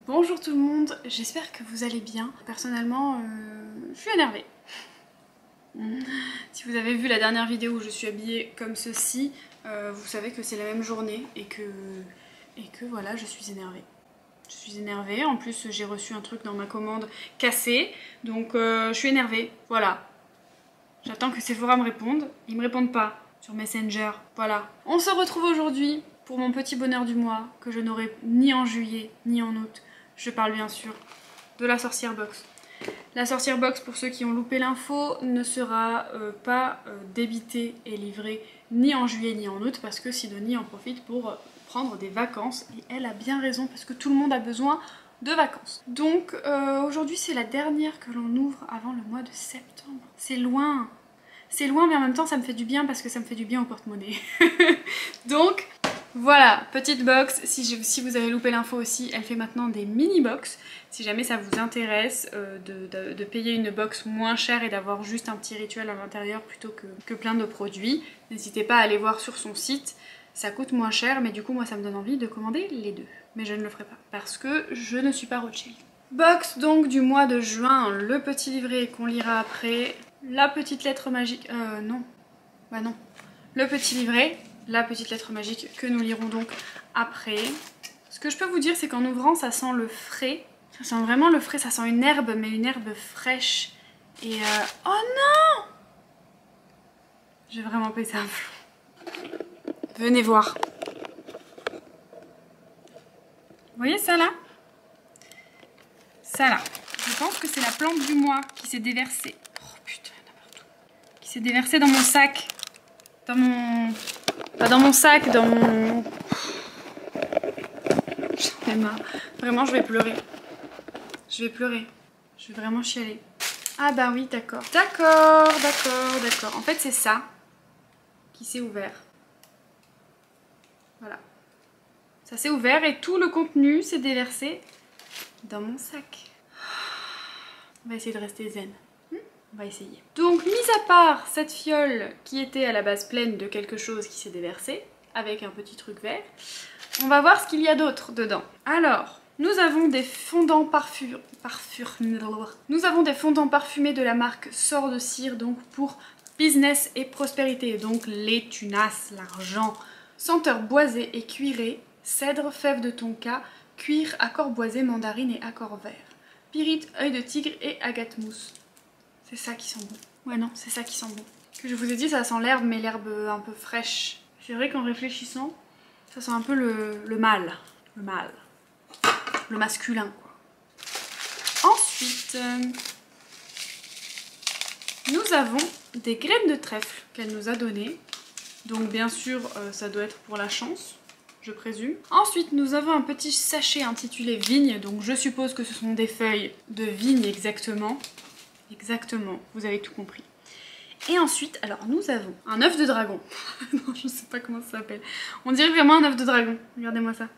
Bonjour tout le monde, j'espère que vous allez bien. Personnellement, je suis énervée. Si vous avez vu la dernière vidéo où je suis habillée comme ceci, vous savez que c'est la même journée et que voilà, je suis énervée. Je suis énervée, en plus j'ai reçu un truc dans ma commande cassé, donc je suis énervée, voilà. J'attends que Sephora me réponde, ils me répondent pas sur Messenger, voilà. On se retrouve aujourd'hui pour mon petit bonheur du mois, que je n'aurai ni en juillet ni en août. Je parle bien sûr de la sorcière box. La sorcière box, pour ceux qui ont loupé l'info, ne sera pas débitée et livrée ni en juillet ni en août parce que Sidonie en profite pour prendre des vacances et elle a bien raison parce que tout le monde a besoin de vacances. Donc aujourd'hui c'est la dernière que l'on ouvre avant le mois de septembre. C'est loin, mais en même temps ça me fait du bien parce que ça me fait du bien au porte-monnaie. Donc voilà, petite box, si vous avez loupé l'info aussi, elle fait maintenant des mini-box. Si jamais ça vous intéresse de payer une box moins chère et d'avoir juste un petit rituel à l'intérieur plutôt que plein de produits, n'hésitez pas à aller voir sur son site. Ça coûte moins cher, mais du coup moi ça me donne envie de commander les deux. Mais je ne le ferai pas, parce que je ne suis pas Rothschild. Box donc du mois de juin, le petit livret qu'on lira après, la petite lettre magique, non, bah non, le petit livret, la petite lettre magique que nous lirons donc après. Ce que je peux vous dire, c'est qu'en ouvrant, ça sent le frais. Ça sent vraiment le frais, ça sent une herbe, mais une herbe fraîche. Et oh non! J'ai vraiment pété un plomb. Venez voir. Vous voyez ça là? Ça là. Je pense que c'est la plante du mois qui s'est déversée. Oh putain, n'importe où. Qui s'est déversée dans mon sac. Dans mon... Pas dans mon sac, dans mon... J'en ai marre. Vraiment, je vais pleurer. Je vais pleurer. Je vais vraiment chialer. Ah bah oui, d'accord. D'accord. En fait, c'est ça qui s'est ouvert. Voilà. Ça s'est ouvert et tout le contenu s'est déversé dans mon sac. On va essayer de rester zen. On va essayer. Donc, mis à part cette fiole qui était à la base pleine de quelque chose qui s'est déversé, avec un petit truc vert, on va voir ce qu'il y a d'autre dedans. Alors, nous avons des fondants parfumés de la marque Sort de Cire, donc pour business et prospérité. Donc les tunas, l'argent, senteur boisée et cuirée, cèdre, fève de tonka, cuir, accord boisé, mandarine et accord vert. Pyrite, œil de tigre et agate mousse. C'est ça qui sent bon. Ouais non, c'est ça qui sent bon. Que je vous ai dit, ça sent l'herbe, mais l'herbe un peu fraîche. C'est vrai qu'en réfléchissant, ça sent un peu le mâle. Le mâle. Le masculin, quoi. Ensuite, nous avons des graines de trèfle qu'elle nous a données. Donc bien sûr, ça doit être pour la chance, je présume. Ensuite, nous avons un petit sachet intitulé vigne. Donc je suppose que ce sont des feuilles de vigne exactement. Exactement, vous avez tout compris. Et ensuite, alors nous avons un œuf de dragon. Non, je sais pas comment ça s'appelle. On dirait vraiment un œuf de dragon. Regardez-moi ça.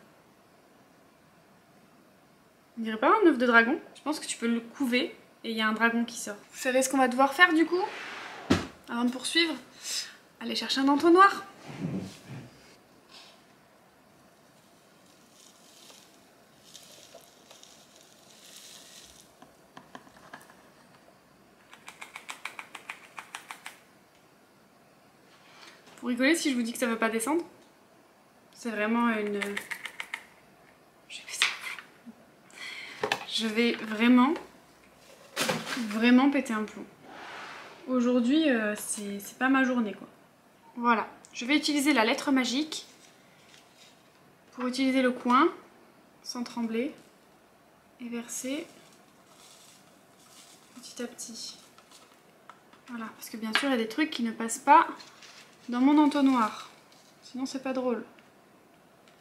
On dirait pas un œuf de dragon? Je pense que tu peux le couver et il y a un dragon qui sort. Vous savez ce qu'on va devoir faire du coup? Avant de poursuivre? Aller chercher un entonnoir. Vous rigolez si je vous dis que ça veut pas descendre? C'est vraiment une... Je vais vraiment péter un plomb. Aujourd'hui, c'est pas ma journée, quoi. Voilà. Je vais utiliser la lettre magique pour utiliser le coin, sans trembler, et verser petit à petit. Voilà. Parce que bien sûr, il y a des trucs qui ne passent pas dans mon entonnoir. Sinon, c'est pas drôle.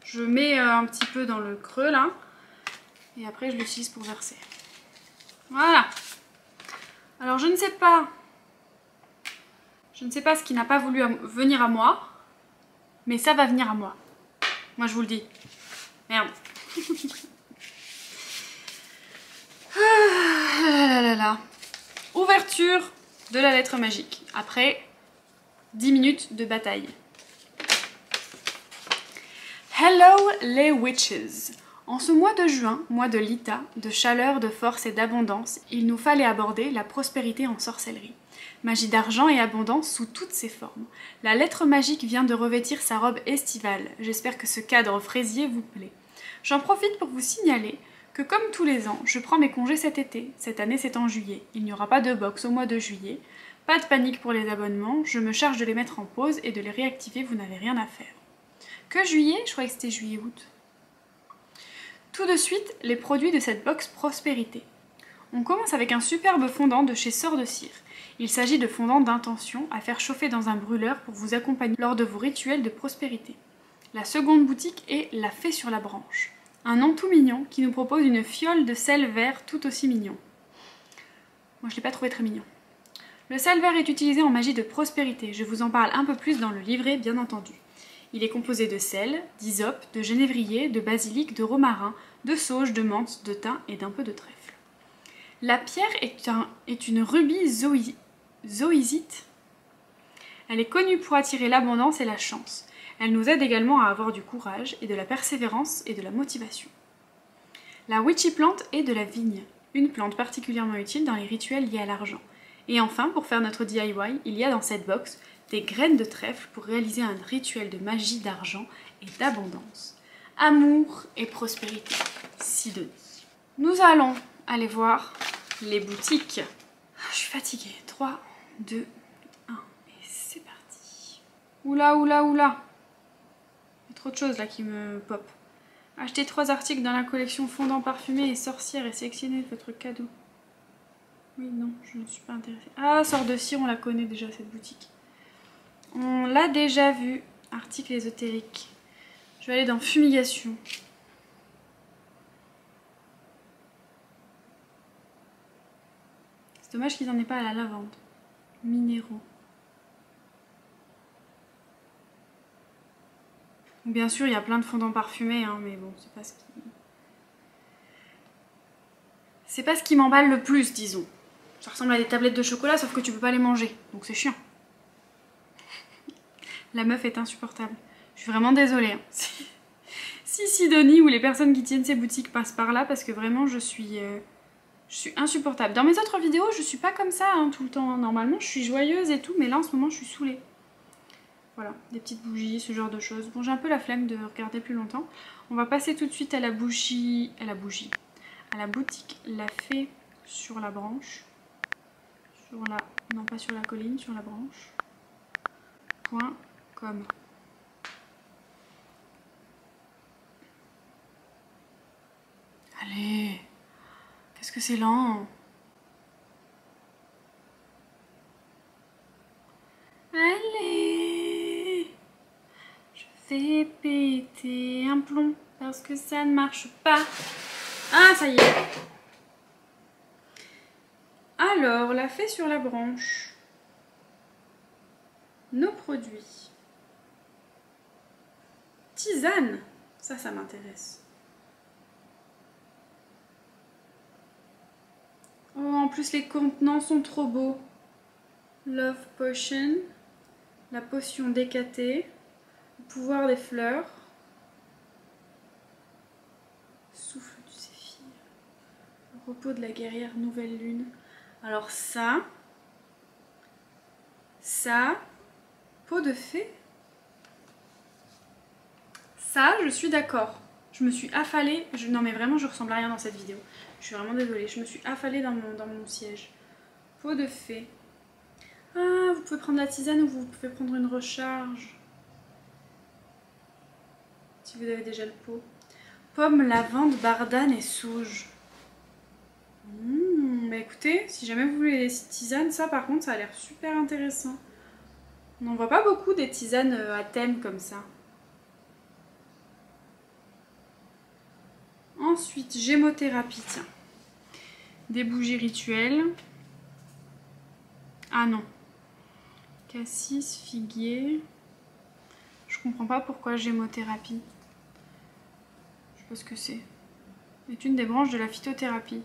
Je mets un petit peu dans le creux, là. Et après, je l'utilise pour verser. Voilà. Alors, je ne sais pas ce qui n'a pas voulu venir à moi. Mais ça va venir à moi. Moi, je vous le dis. Merde. Ouverture de la lettre magique. Après 10 minutes de bataille. Hello les witches. En ce mois de juin, mois de Lita, de chaleur, de force et d'abondance, il nous fallait aborder la prospérité en sorcellerie. Magie d'argent et abondance sous toutes ses formes. La lettre magique vient de revêtir sa robe estivale. J'espère que ce cadre fraisier vous plaît. J'en profite pour vous signaler que comme tous les ans, je prends mes congés cet été. Cette année, c'est en juillet. Il n'y aura pas de box au mois de juillet. Pas de panique pour les abonnements. Je me charge de les mettre en pause et de les réactiver. Vous n'avez rien à faire. Que juillet? Je croyais que c'était juillet-août. Tout de suite, les produits de cette box prospérité. On commence avec un superbe fondant de chez Sœur de Cire. Il s'agit de fondant d'intention à faire chauffer dans un brûleur pour vous accompagner lors de vos rituels de prospérité. La seconde boutique est La Fée sur la branche. Un nom tout mignon qui nous propose une fiole de sel vert tout aussi mignon. Moi je l'ai pas trouvé très mignon. Le sel vert est utilisé en magie de prospérité. Je vous en parle un peu plus dans le livret bien entendu. Il est composé de sel, d'hysope, de genévrier, de basilic, de romarin, de sauge, de menthe, de thym et d'un peu de trèfle. La pierre est une rubis zoisite. Elle est connue pour attirer l'abondance et la chance. Elle nous aide également à avoir du courage et de la persévérance et de la motivation. La witchy plante est de la vigne, une plante particulièrement utile dans les rituels liés à l'argent. Et enfin, pour faire notre DIY, il y a dans cette box des graines de trèfle pour réaliser un rituel de magie d'argent et d'abondance. Amour et prospérité. Sidonie. Nous allons aller voir les boutiques. Je suis fatiguée. 3, 2, 1 et c'est parti. Oula, oula, oula. Il y a trop de choses là qui me pop. Achetez 3 articles dans la collection fondant parfumé et sorcière et sélectionnez votre cadeau. Oui, non, je ne suis pas intéressée. Ah, Sœur de Cire, on la connaît déjà cette boutique. On l'a déjà vu. Article ésotérique. Je vais aller dans fumigation. C'est dommage qu'ils n'en aient pas à la lavande. Minéraux. Bien sûr, il y a plein de fondants parfumés, hein, mais bon, c'est pas ce qui m'emballe le plus, disons. Ça ressemble à des tablettes de chocolat, sauf que tu peux pas les manger, donc c'est chiant. La meuf est insupportable. Je suis vraiment désolée. Hein. Si Sidonie ou les personnes qui tiennent ces boutiques passent par là, parce que vraiment je suis insupportable. Dans mes autres vidéos, je suis pas comme ça hein, tout le temps. Normalement, je suis joyeuse et tout, mais là en ce moment, je suis saoulée. Voilà, des petites bougies, ce genre de choses. Bon, j'ai un peu la flemme de regarder plus longtemps. On va passer tout de suite à la boutique La Fée sur la branche. Non pas sur la colline, sur la branche. .com. Allez, qu'est-ce que c'est lent. Allez, je vais péter un plomb parce que ça ne marche pas. Ah, ça y est. Alors, La Fée sur la branche. Nos produits. Tisane, ça m'intéresse. Oh, en plus les contenants sont trop beaux. Love Potion, la potion d'Hécatée, le pouvoir des fleurs, souffle du séphir, le repos de la guerrière nouvelle lune. Alors ça, peau de fée. Ça, je suis d'accord. Je me suis affalée. Non mais vraiment, je ressemble à rien dans cette vidéo. Je suis vraiment désolée. Je me suis affalée dans mon siège. Peau de fée. Ah, vous pouvez prendre la tisane ou vous pouvez prendre une recharge. Si vous avez déjà le pot. Pomme, lavande, bardane et sauge. Bah écoutez, si jamais vous voulez les tisanes, ça par contre, ça a l'air super intéressant. On n'en voit pas beaucoup des tisanes à thème comme ça. Ensuite, gémothérapie, tiens. Des bougies rituelles. Ah non. Cassis, figuier. Je comprends pas pourquoi gémothérapie. Je sais pas ce que c'est. C'est une des branches de la phytothérapie.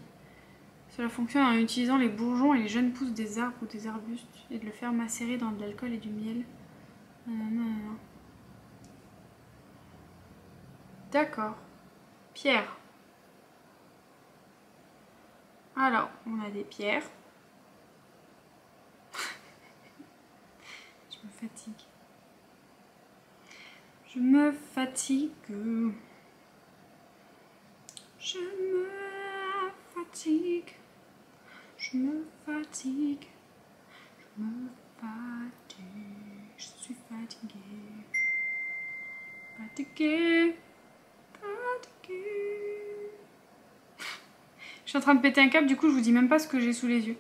Cela fonctionne en utilisant les bourgeons et les jeunes pousses des arbres ou des arbustes et de le faire macérer dans de l'alcool et du miel. D'accord. Pierre. Alors, on a des pierres. Je me fatigue. Je me fatigue. Je me fatigue. Je me fatigue. Je me fatigue. Je suis fatiguée. Fatiguée. Fatiguée. Je suis en train de péter un câble, du coup je vous dis même pas ce que j'ai sous les yeux.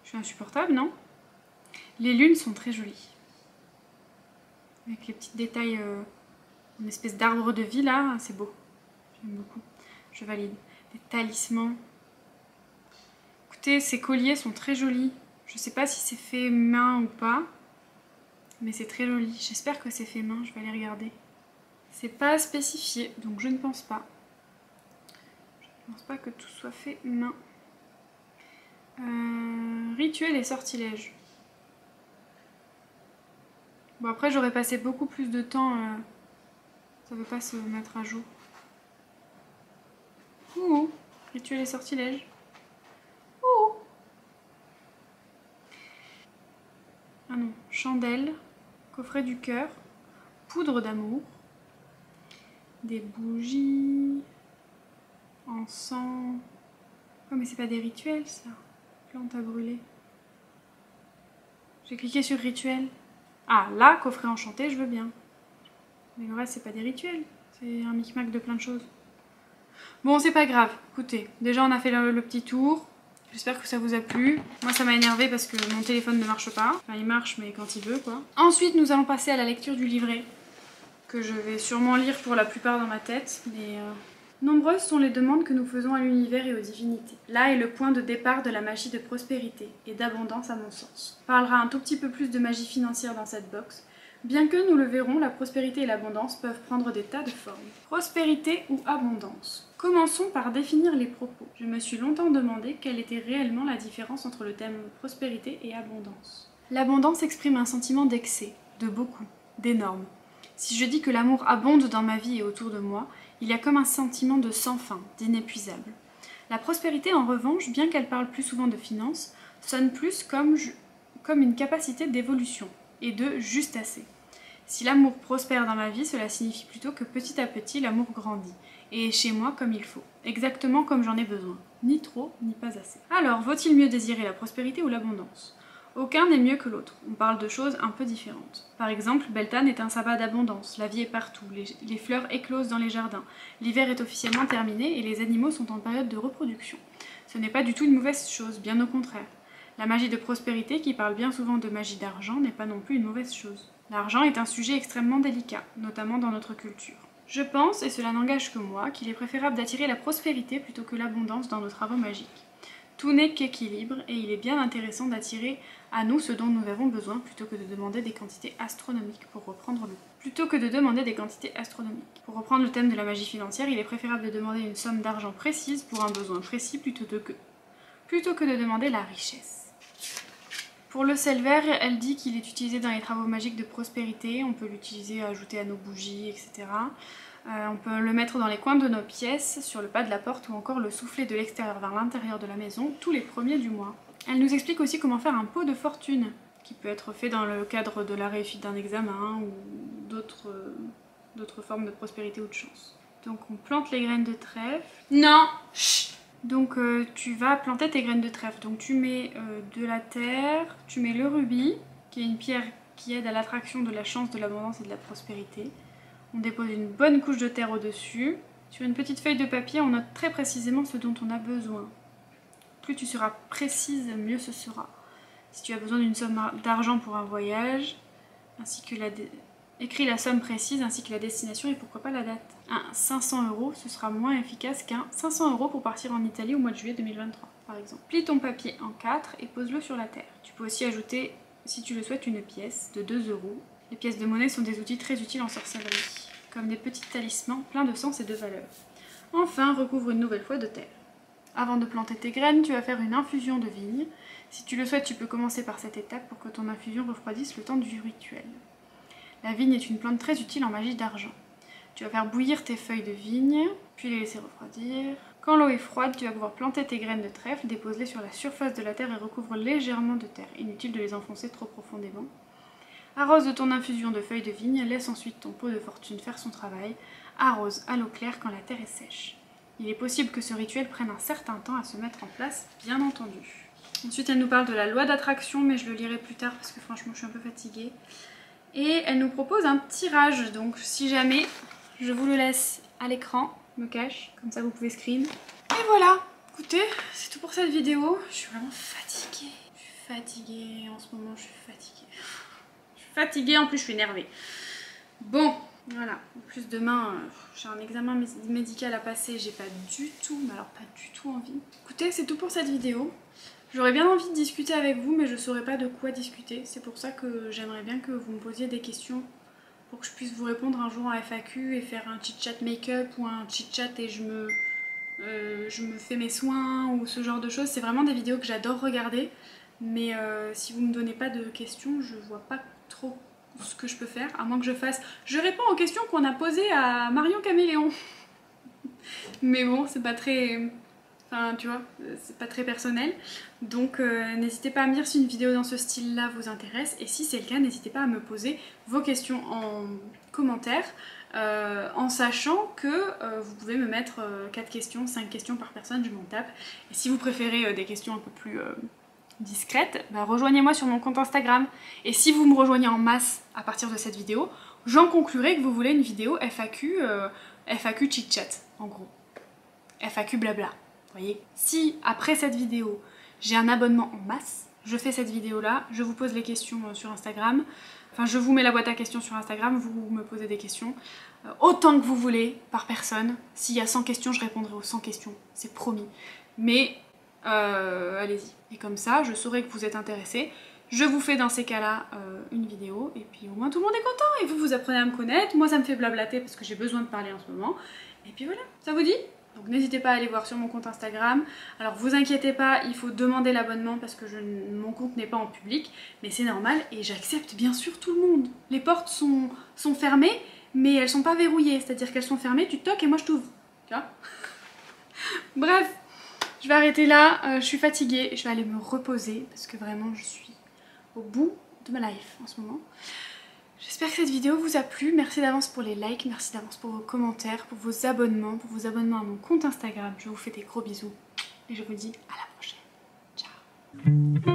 Je suis insupportable, non? Les lunes sont très jolies. Avec les petits détails, une espèce d'arbre de vie là, c'est beau. J'aime beaucoup. Je valide. Des talismans. Écoutez, ces colliers sont très jolis. Je sais pas si c'est fait main ou pas. Mais c'est très joli. J'espère que c'est fait main, je vais aller regarder. C'est pas spécifié, donc je ne pense pas. Je ne pense pas que tout soit fait main. Rituel et sortilège. Bon après j'aurais passé beaucoup plus de temps. Ça veut pas se mettre à jour. Ouh, rituel et sortilège. Ouh. Ah non, chandelle, coffret du cœur, poudre d'amour, des bougies, encens. Oh mais c'est pas des rituels ça. Plante à brûler. J'ai cliqué sur rituel. Ah là, coffret enchanté, je veux bien. Mais le reste c'est pas des rituels. C'est un micmac de plein de choses. Bon c'est pas grave, écoutez, déjà on a fait le petit tour. J'espère que ça vous a plu. Moi ça m'a énervé parce que mon téléphone ne marche pas. Enfin il marche mais quand il veut quoi. Ensuite nous allons passer à la lecture du livret. Que je vais sûrement lire pour la plupart dans ma tête. Mais nombreuses sont les demandes que nous faisons à l'univers et aux divinités. Là est le point de départ de la magie de prospérité et d'abondance à mon sens. On parlera un tout petit peu plus de magie financière dans cette box. Bien que, nous le verrons, la prospérité et l'abondance peuvent prendre des tas de formes. Prospérité ou abondance? Commençons par définir les propos. Je me suis longtemps demandé quelle était réellement la différence entre le terme prospérité et abondance. L'abondance exprime un sentiment d'excès, de beaucoup, d'énorme. Si je dis que l'amour abonde dans ma vie et autour de moi, il y a comme un sentiment de sans fin, d'inépuisable. La prospérité, en revanche, bien qu'elle parle plus souvent de finances, sonne plus comme une capacité d'évolution et de juste assez. Si l'amour prospère dans ma vie, cela signifie plutôt que petit à petit l'amour grandit, et est chez moi comme il faut, exactement comme j'en ai besoin, ni trop, ni pas assez. Alors, vaut-il mieux désirer la prospérité ou l'abondance? Aucun n'est mieux que l'autre, on parle de choses un peu différentes. Par exemple, Beltane est un sabbat d'abondance, la vie est partout, les fleurs éclosent dans les jardins, l'hiver est officiellement terminé et les animaux sont en période de reproduction. Ce n'est pas du tout une mauvaise chose, bien au contraire. La magie de prospérité, qui parle bien souvent de magie d'argent, n'est pas non plus une mauvaise chose. L'argent est un sujet extrêmement délicat, notamment dans notre culture. Je pense, et cela n'engage que moi, qu'il est préférable d'attirer la prospérité plutôt que l'abondance dans nos travaux magiques. Tout n'est qu'équilibre, et il est bien intéressant d'attirer à nous ce dont nous avons besoin plutôt que de demander des quantités astronomiques pour reprendre le thème de la magie financière, il est préférable de demander une somme d'argent précise pour un besoin précis plutôt que de demander la richesse. Pour le sel vert, elle dit qu'il est utilisé dans les travaux magiques de prospérité, on peut l'utiliser à ajouter à nos bougies, etc. On peut le mettre dans les coins de nos pièces, sur le pas de la porte ou encore le souffler de l'extérieur vers l'intérieur de la maison tous les premiers du mois. Elle nous explique aussi comment faire un pot de fortune, qui peut être fait dans le cadre de la réussite d'un examen ou d'autres formes de prospérité ou de chance. Donc on plante les graines de trèfle. Non, chut. Donc tu vas planter tes graines de trèfle. Donc tu mets de la terre, tu mets le rubis, qui est une pierre qui aide à l'attraction de la chance, de l'abondance et de la prospérité. On dépose une bonne couche de terre au-dessus. Sur une petite feuille de papier, on note très précisément ce dont on a besoin. Plus tu seras précise, mieux ce sera. Si tu as besoin d'une somme d'argent pour un voyage, ainsi que écris la somme précise ainsi que la destination et pourquoi pas la date. Un 500 €, ce sera moins efficace qu'un 500 € pour partir en Italie au mois de juillet 2023, par exemple. Plie ton papier en 4 et pose-le sur la terre. Tu peux aussi ajouter, si tu le souhaites, une pièce de 2 €. Les pièces de monnaie sont des outils très utiles en sorcellerie, comme des petits talismans pleins de sens et de valeur. Enfin, recouvre une nouvelle fois de terre. Avant de planter tes graines, tu vas faire une infusion de vigne. Si tu le souhaites, tu peux commencer par cette étape pour que ton infusion refroidisse le temps du rituel. La vigne est une plante très utile en magie d'argent. Tu vas faire bouillir tes feuilles de vigne, puis les laisser refroidir. Quand l'eau est froide, tu vas pouvoir planter tes graines de trèfle, dépose-les sur la surface de la terre et recouvre légèrement de terre. Inutile de les enfoncer trop profondément. Arrose de ton infusion de feuilles de vigne, laisse ensuite ton pot de fortune faire son travail. Arrose à l'eau claire quand la terre est sèche. Il est possible que ce rituel prenne un certain temps à se mettre en place, bien entendu. Ensuite, elle nous parle de la loi d'attraction, mais je le lirai plus tard parce que franchement, je suis un peu fatiguée. Et elle nous propose un tirage, donc si jamais, je vous le laisse à l'écran, me cache, comme ça vous pouvez screen. Et voilà, écoutez, c'est tout pour cette vidéo. Je suis vraiment fatiguée. Je suis fatiguée, en ce moment, je suis fatiguée. Je suis fatiguée, en plus, je suis énervée. Bon. Voilà, en plus demain j'ai un examen médical à passer, j'ai pas du tout, mais alors pas du tout envie. Écoutez, c'est tout pour cette vidéo. J'aurais bien envie de discuter avec vous, mais je saurais pas de quoi discuter. C'est pour ça que j'aimerais bien que vous me posiez des questions pour que je puisse vous répondre un jour en FAQ et faire un chit-chat make-up ou un chit-chat et je me fais mes soins ou ce genre de choses. C'est vraiment des vidéos que j'adore regarder, mais si vous me donnez pas de questions, je vois pas trop ce que je peux faire, à moins que je fasse... Je réponds aux questions qu'on a posées à Marion Caméléon. Mais bon, c'est pas très... Enfin, tu vois, c'est pas très personnel. Donc n'hésitez pas à me dire si une vidéo dans ce style-là vous intéresse. Et si c'est le cas, n'hésitez pas à me poser vos questions en commentaire, en sachant que vous pouvez me mettre 4 questions, 5 questions par personne, je m'en tape. Et si vous préférez des questions un peu plus... discrète, bah rejoignez-moi sur mon compte Instagram. Et si vous me rejoignez en masse à partir de cette vidéo, j'en conclurai que vous voulez une vidéo FAQ, FAQ chit-chat, en gros. FAQ blabla, vous voyez. Si après cette vidéo, j'ai un abonnement en masse, je fais cette vidéo-là, je vous pose les questions sur Instagram. Enfin, je vous mets la boîte à questions sur Instagram, vous me posez des questions. Autant que vous voulez, par personne. S'il y a 100 questions, je répondrai aux 100 questions, c'est promis. Mais... allez-y. Et comme ça, je saurai que vous êtes intéressés. Je vous fais dans ces cas-là une vidéo et puis au moins tout le monde est content et vous apprenez à me connaître. Moi, ça me fait blablater parce que j'ai besoin de parler en ce moment. Et puis voilà, ça vous dit? Donc n'hésitez pas à aller voir sur mon compte Instagram. Alors vous inquiétez pas, il faut demander l'abonnement parce que mon compte n'est pas en public, mais c'est normal et j'accepte bien sûr tout le monde. Les portes sont fermées, mais elles sont pas verrouillées, c'est-à-dire qu'elles sont fermées, tu toques et moi je t'ouvre. Tu vois? Bref. Je vais arrêter là, je suis fatiguée, je vais aller me reposer parce que vraiment je suis au bout de ma life en ce moment. J'espère que cette vidéo vous a plu, merci d'avance pour les likes, merci d'avance pour vos commentaires, pour vos abonnements à mon compte Instagram. Je vous fais des gros bisous et je vous dis à la prochaine. Ciao.